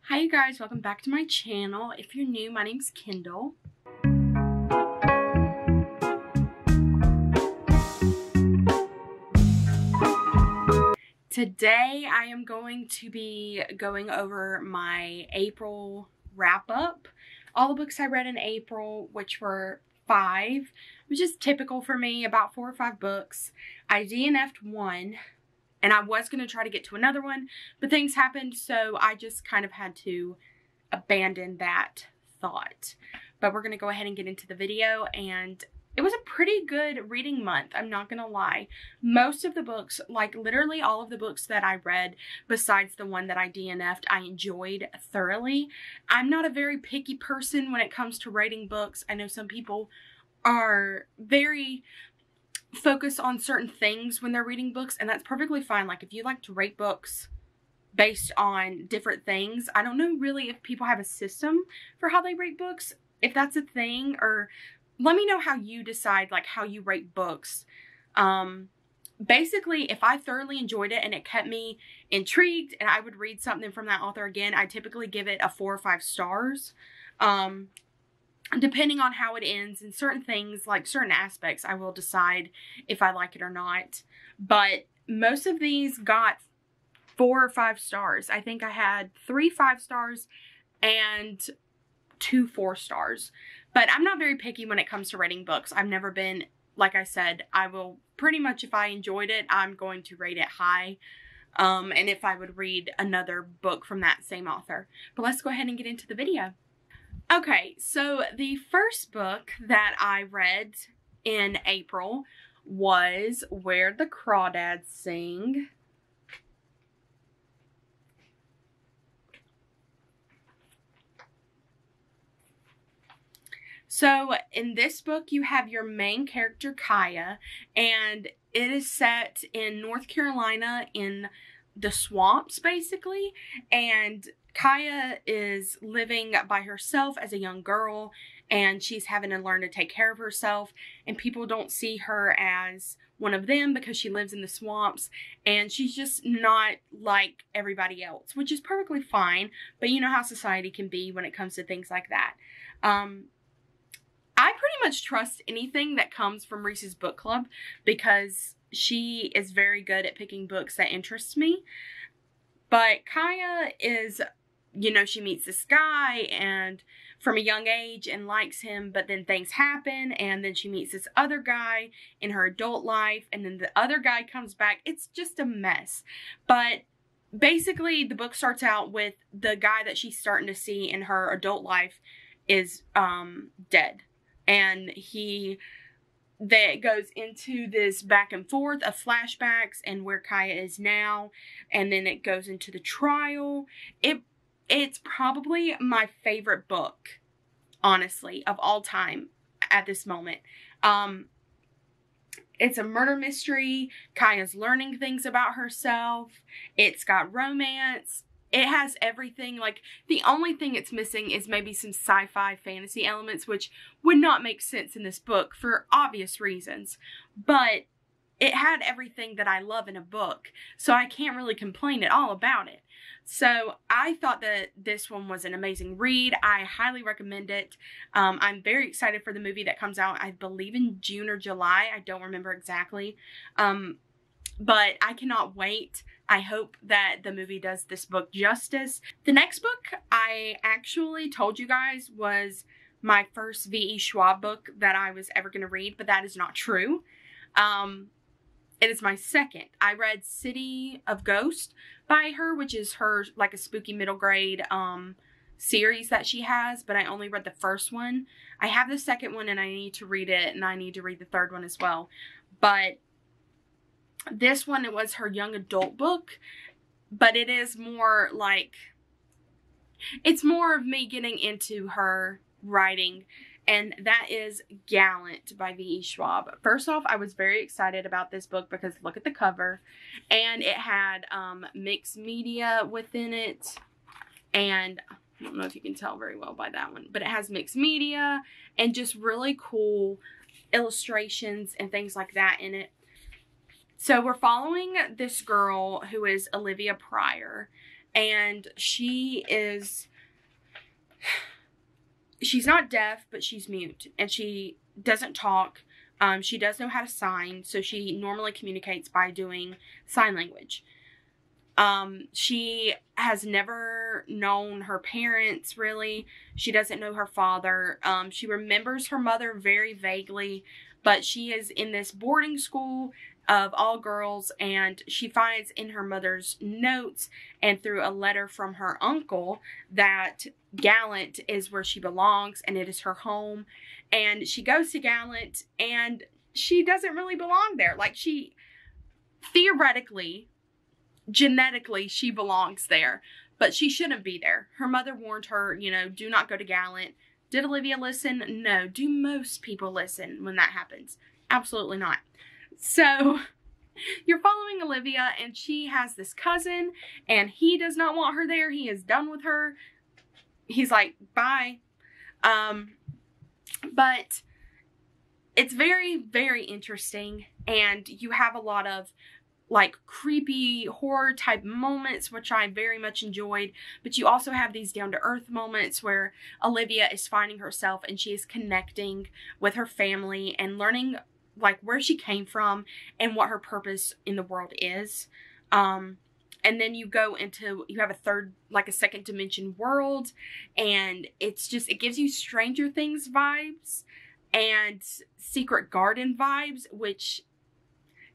Hi you guys, welcome back to my channel. If you're new, my name's Kendall. Today I am going to be going over my April wrap-up. All the books I read in April, which were 5, which is typical for me, about 4 or 5 books. I DNF'd one. And I was going to try to get to another one, but things happened, so I just kind of had to abandon that thought. But we're going to go ahead and get into the video, and it was a pretty good reading month, I'm not going to lie. Most of the books, like literally all of the books that I read, besides the one that I DNF'd, I enjoyed thoroughly. I'm not a very picky person when it comes to rating books. I know some people are very focus on certain things when they're reading books, and that's perfectly fine. Like if you like to rate books based on different things, I don't know really if people have a system for how they rate books, if that's a thing, or let me know how you decide like how you rate books. Basically, if I thoroughly enjoyed it and it kept me intrigued and I would read something from that author again, I typically give it a 4 or 5 stars. Depending on how it ends and certain things, like certain aspects, I will decide if I like it or not. But most of these got 4 or 5 stars. I think I had 3 5 stars and 2 4 stars. But I'm not very picky when it comes to rating books. I've never been, like I said, I will pretty much, if I enjoyed it, I'm going to rate it high. And if I would read another book from that same author. But let's go ahead and get into the video. Okay, so the first book that I read in April was Where the Crawdads Sing. So in this book, you have your main character, Kaya, and it is set in North Carolina in the swamps, basically, and Kaya is living by herself as a young girl, and she's having to learn to take care of herself, and people don't see her as one of them because she lives in the swamps, and she's just not like everybody else, which is perfectly fine, but you know how society can be when it comes to things like that. I pretty much trust anything that comes from Reese's Book Club because she is very good at picking books that interest me. But Kaya is, you know, she meets this guy and from a young age and likes him, but then things happen, and then she meets this other guy in her adult life, and then the other guy comes back. It's just a mess. But basically the book starts out with the guy that she's starting to see in her adult life is dead. And that goes into this back and forth of flashbacks and where Kaya is now, and then it goes into the trial. It's probably my favorite book, honestly, of all time at this moment. It's a murder mystery. Kaya's learning things about herself. It's got romance. It has everything. Like, the only thing it's missing is maybe some sci-fi fantasy elements, which would not make sense in this book for obvious reasons. But it had everything that I love in a book, so I can't really complain at all about it. So I thought that this one was an amazing read. I highly recommend it. I'm very excited for the movie that comes out, I believe in June or July. I don't remember exactly. But I cannot wait. I hope that the movie does this book justice. The next book I actually told you guys was my first V.E. Schwab book that I was ever going to read, but that is not true. It is my second. I read City of Ghosts by her, which is her, like, a spooky middle grade series that she has, but I only read the first one. I have the second one and I need to read it, and I need to read the third one as well. But this one, it was her young adult book, but it is more like, it's more of me getting into her writing, and that is Gallant by V.E. Schwab. First off, I was very excited about this book because look at the cover, and it had mixed media within it, and I don't know if you can tell very well by that one, but it has mixed media and just really cool illustrations and things like that in it. So we're following this girl who is Olivia Pryor, and she's not deaf, but she's mute, and she doesn't talk. She does know how to sign, so she normally communicates by doing sign language. She has never known her parents, really. She doesn't know her father. She remembers her mother very vaguely, but she is in this boarding school of all girls, and she finds in her mother's notes and through a letter from her uncle that Gallant is where she belongs and it is her home. And she goes to Gallant, and she doesn't really belong there. Like, she theoretically, genetically, she belongs there, but she shouldn't be there. Her mother warned her, you know, do not go to Gallant. Did Olivia listen? No. Do most people listen when that happens? Absolutely not. So you're following Olivia, and she has this cousin, and he does not want her there. He is done with her. He's like, bye. But it's very, very interesting, and you have a lot of like creepy horror type moments, which I very much enjoyed, but you also have these down to earth moments where Olivia is finding herself and she is connecting with her family and learning like where she came from and what her purpose in the world is. And then you go into, you have a third, like a second dimension world, and it's just, it gives you Stranger Things vibes and Secret Garden vibes, which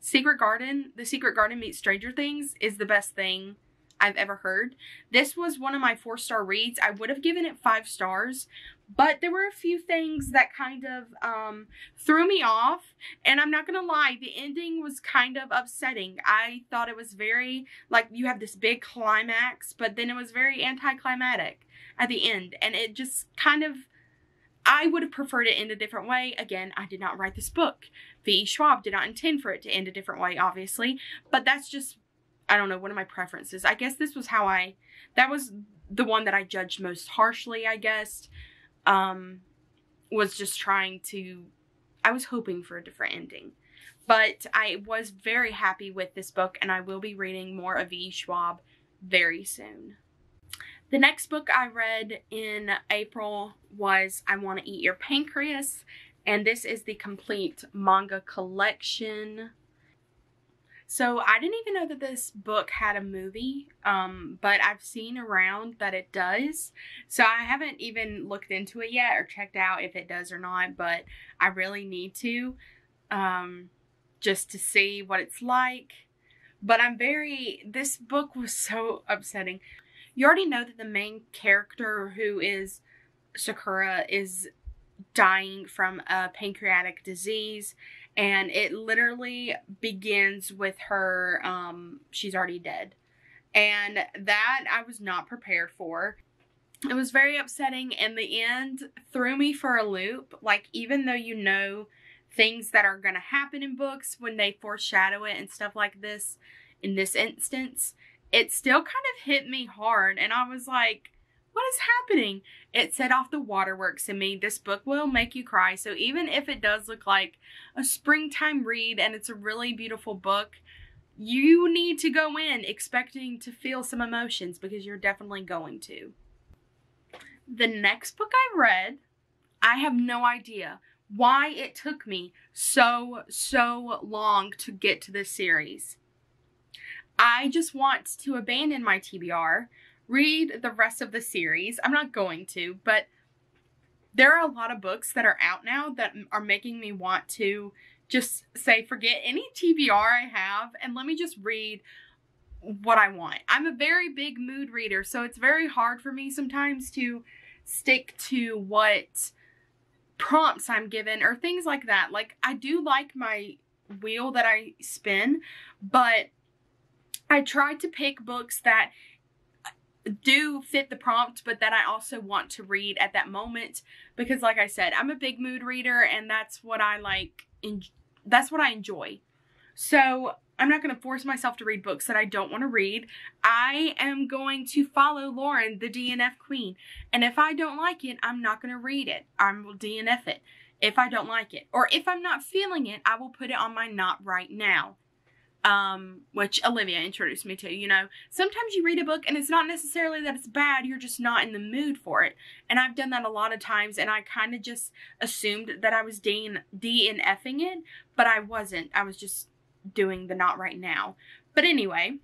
the Secret Garden meets Stranger Things is the best thing I've ever heard. This was one of my 4-star reads. I would have given it 5 stars, but there were a few things that kind of threw me off, and I'm not gonna lie, the ending was kind of upsetting. I thought it was very, like, you have this big climax, but then it was very anticlimactic at the end, and it just kind of, I would have preferred it in a different way. Again, I did not write this book. V. Schwab did not intend for it to end a different way, obviously, but that's just, I don't know, one of my preferences. I guess this was how that was the one that I judged most harshly, I guess. Was just trying to, I was hoping for a different ending. But I was very happy with this book, and I will be reading more of V. Schwab very soon. The next book I read in April was I Want to Eat Your Pancreas, and this is the complete manga collection. So I didn't even know that this book had a movie, but I've seen around that it does. So I haven't even looked into it yet or checked out if it does or not, but I really need to, just to see what it's like. But this book was so upsetting. You already know that the main character, who is Sakura, is dying from a pancreatic disease. And it literally begins with her, she's already dead. And that I was not prepared for. It was very upsetting, and the end threw me for a loop. Like, even though you know things that are going to happen in books when they foreshadow it and stuff like this, in this instance, it still kind of hit me hard. And I was like, what is happening? It set off the waterworks in me. This book will make you cry. So even if it does look like a springtime read and it's a really beautiful book, you need to go in expecting to feel some emotions, because you're definitely going to. The next book I read, I have no idea why it took me so long to get to this series. I just want to abandon my TBR, read the rest of the series. I'm not going to, but there are a lot of books that are out now that are making me want to just say, forget any TBR I have, and let me just read what I want. I'm a very big mood reader, so it's very hard for me sometimes to stick to what prompts I'm given or things like that. Like, I do like my wheel that I spin, but I try to pick books that do fit the prompt, but that I also want to read at that moment, because like I said, I'm a big mood reader, and that's what I like, that's what I enjoy. So I'm not going to force myself to read books that I don't want to read. I am going to follow Lauren, the DNF queen, and if I don't like it, I'm not going to read it. I will DNF it if I don't like it, or if I'm not feeling it, I will put it on my not right now. which Olivia introduced me to. You know, sometimes you read a book and it's not necessarily that it's bad, you're just not in the mood for it. And I've done that a lot of times, and I kind of just assumed that I was DNFing it, but I wasn't. I was just doing the not right now. But anyway,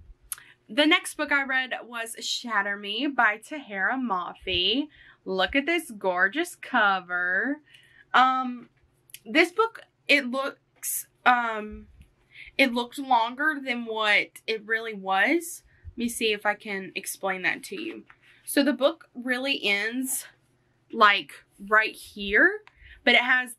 the next book I read was Shatter Me by Tahara Mafi. Look at this gorgeous cover. This book, it looked longer than what it really was. Let me see if I can explain that to you. So the book really ends like right here, but it has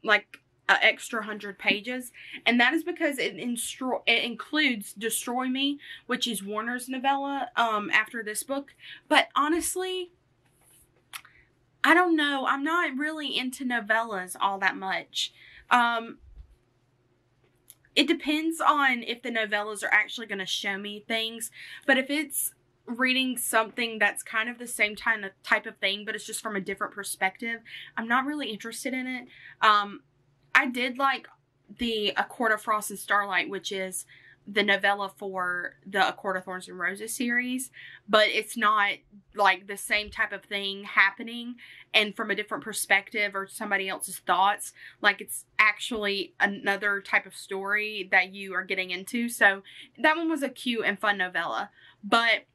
like an extra 100 pages. And that is because it includes Destroy Me, which is Warner's novella after this book. But honestly, I don't know. I'm not really into novellas all that much. It depends on if the novellas are actually going to show me things. But if it's reading something that's kind of the same type of thing, but it's just from a different perspective, I'm not really interested in it. I did like the A Court of Frost and Starlight, which is the novella for the A Court of Thorns and Roses series, but it's not like the same type of thing happening and from a different perspective or somebody else's thoughts. Like, it's actually another type of story that you are getting into. So that one was a cute and fun novella, but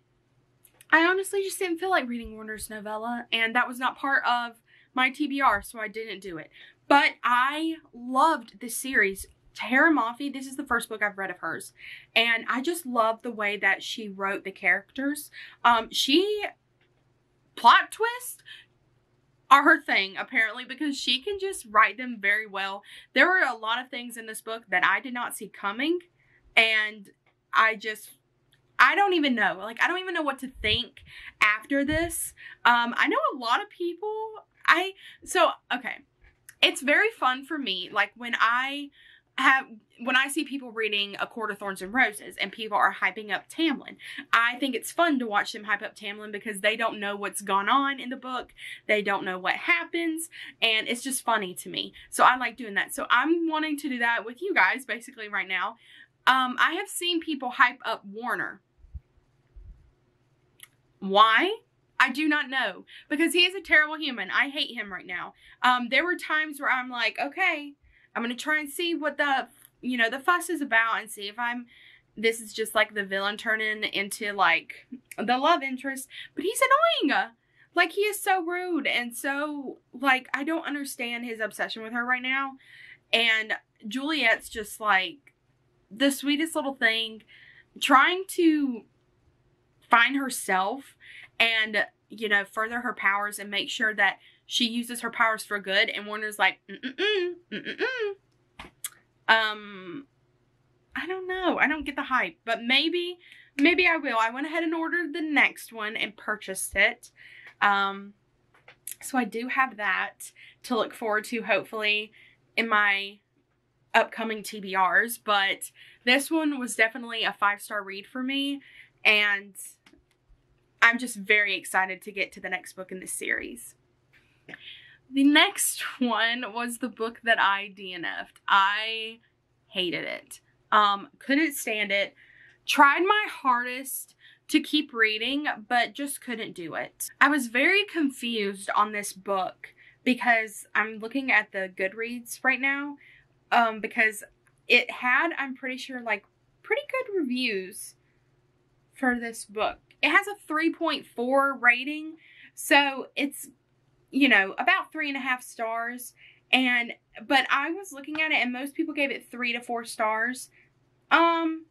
I honestly just didn't feel like reading Warner's novella, and that was not part of my TBR, so I didn't do it. But I loved this series. Tahara Mafi, this is the first book I've read of hers, and I just love the way that she wrote the characters. Plot twists are her thing, apparently, because she can just write them very well. There were a lot of things in this book that I did not see coming, and I don't even know. Like, I don't even know what to think after this. I know a lot of people, okay. It's very fun for me, like, when I see people reading A Court of Thorns and Roses and people are hyping up Tamlin. I think it's fun to watch them hype up Tamlin because they don't know what's gone on in the book. They don't know what happens, and it's just funny to me. So I like doing that. So I'm wanting to do that with you guys basically right now. I have seen people hype up Warner. Why? I do not know, because he is a terrible human. I hate him right now. There were times where I'm like, okay, I'm going to try and see what the fuss is about and see if this is just like the villain turning into like the love interest. But he's annoying. Like, he is so rude and so, like, I don't understand his obsession with her right now. And Juliet's just like the sweetest little thing, trying to find herself and, further her powers and make sure that she uses her powers for good. And Warner's like, I don't know. I don't get the hype, but maybe I will. I went ahead and ordered the next one and purchased it. So I do have that to look forward to, hopefully, in my upcoming TBRs. But this one was definitely a 5-star read for me, and I'm just very excited to get to the next book in this series. The next one was the book that I DNF'd. I hated it. Couldn't stand it. Tried my hardest to keep reading, but just couldn't do it. I was very confused on this book because I'm looking at the Goodreads right now, because it had, I'm pretty sure, like, pretty good reviews for this book. It has a 3.4 rating, so it's, about 3.5 stars. But I was looking at it and most people gave it 3 to 4 stars. I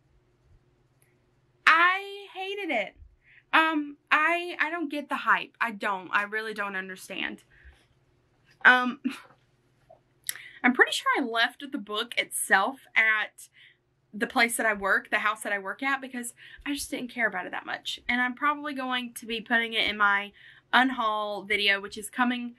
hated it. I don't get the hype. I really don't understand. I'm pretty sure I left the book itself at the place that I work, the house that I work at, because I just didn't care about it that much. And I'm probably going to be putting it in my unhaul video, which is coming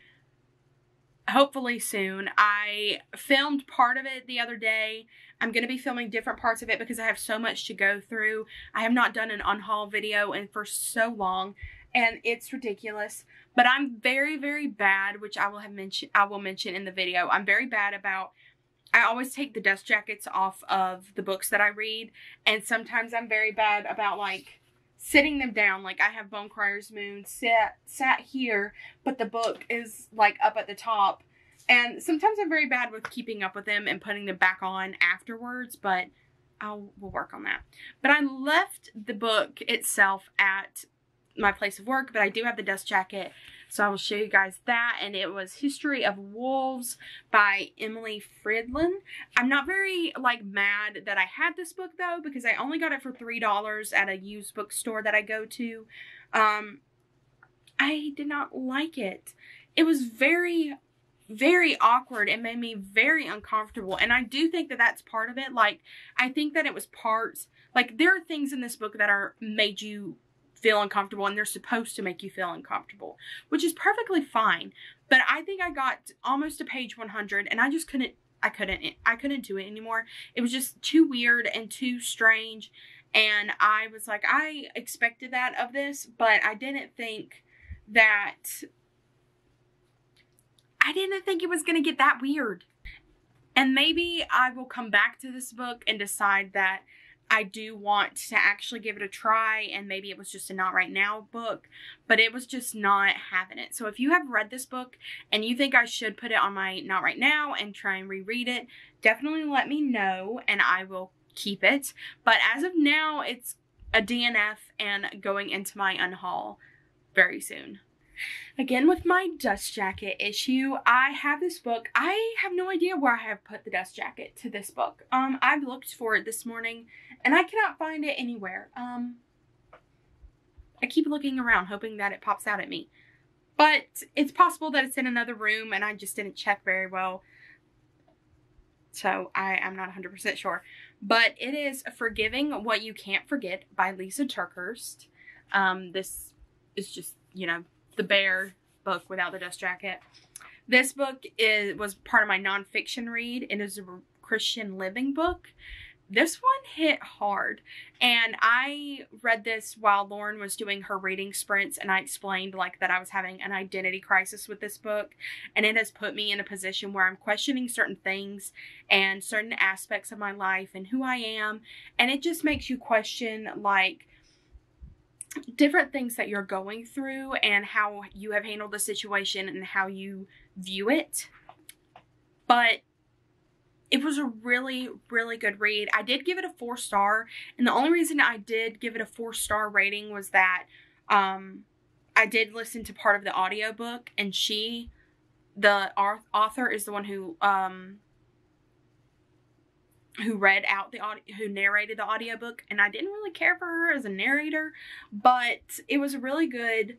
hopefully soon. I filmed part of it the other day. I'm going to be filming different parts of it because I have so much to go through. I have not done an unhaul video for so long, and it's ridiculous. But I'm very, very bad, which I will mention in the video. I'm very bad about I always take the dust jackets off of the books that I read, and sometimes I'm very bad about, like, sitting them down. Like, I have Bone Crier's Moon sat here, but the book is, like, up at the top. And sometimes I'm very bad with keeping up with them and putting them back on afterwards, but we'll work on that. But I left the book itself at my place of work, but I do have the dust jacket, so I will show you guys that. And it was History of Wolves by Emily Fridlin. I'm not very, like, mad that I had this book, though, because I only got it for $3 at a used bookstore that I go to. I did not like it. It was very, very awkward. It made me very uncomfortable, and I do think that that's part of it. Like, I think that it was parts, like, there are things in this book that are made you feel uncomfortable, and they're supposed to make you feel uncomfortable, which is perfectly fine. But I think I got almost to page 100, and I just couldn't do it anymore. It was just too weird and too strange, and I was like, I expected that of this, but I didn't think it was going to get that weird. And maybe I will come back to this book and decide that I do want to actually give it a try, and maybe it was just a not right now book, but it was just not having it. So if you have read this book and you think I should put it on my not right now and try and reread it, definitely let me know and I will keep it. But as of now, it's a DNF and going into my unhaul very soon. Again, with my dust jacket issue, I have this book. I have no idea where I have put the dust jacket to this book. I've looked for it this morning and I cannot find it anywhere. I keep looking around hoping that it pops out at me. But it's possible that it's in another room and I just didn't check very well. So I'm not 100% sure. But it is Forgiving What You Can't Forget by Lisa TerKeurst. This is just, you know, the bare book without the dust jacket. This book was part of my nonfiction read. It is a Christian living book. This one hit hard, and I read this while Lauren was doing her reading sprints, and I explained, like, that I was having an identity crisis with this book, and it has put me in a position where I'm questioning certain things and certain aspects of my life and who I am, and it just makes you question, like, different things that you're going through and how you have handled the situation and how you view it. But it was a really, really good read. I did give it a 4-star, and the only reason I did give it a 4-star rating was that I did listen to part of the audiobook, and the author is the one who read out who narrated the audiobook, and I didn't really care for her as a narrator, but it was a really good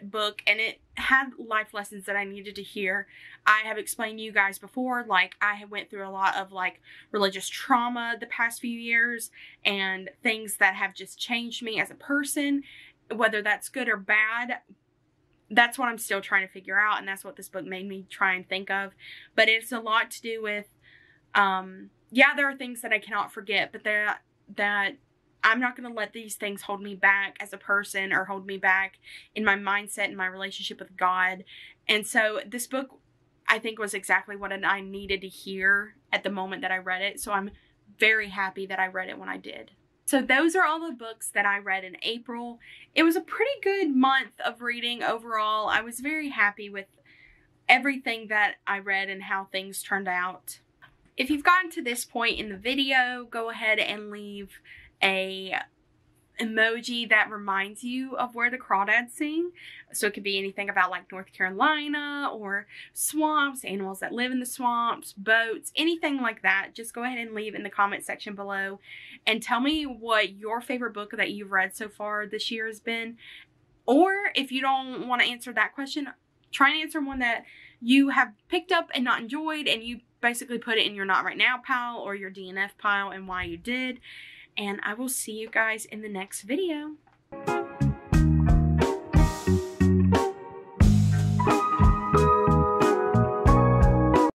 book, and it had life lessons that I needed to hear. I have explained to you guys before, like, I went through a lot of, like, religious trauma the past few years, and things that have just changed me as a person, whether that's good or bad. That's what I'm still trying to figure out, and that's what this book made me try and think of. But it's a lot to do with yeah, there are things that I cannot forget, but that I'm not going to let these things hold me back as a person or hold me back in my mindset and my relationship with God. And so this book, I think, was exactly what I needed to hear at the moment that I read it. So I'm very happy that I read it when I did. So those are all the books that I read in April. It was a pretty good month of reading overall. I was very happy with everything that I read and how things turned out. If you've gotten to this point in the video, go ahead and leave a emoji that reminds you of Where the Crawdads Sing. So it could be anything about, like, North Carolina or swamps, animals that live in the swamps, boats, anything like that. Just go ahead and leave in the comment section below and tell me what your favorite book that you've read so far this year has been. Or if you don't want to answer that question, try and answer one that you have picked up and not enjoyed, and you basically put it in your not right now pile or your DNF pile and why you did. And I will see you guys in the next video.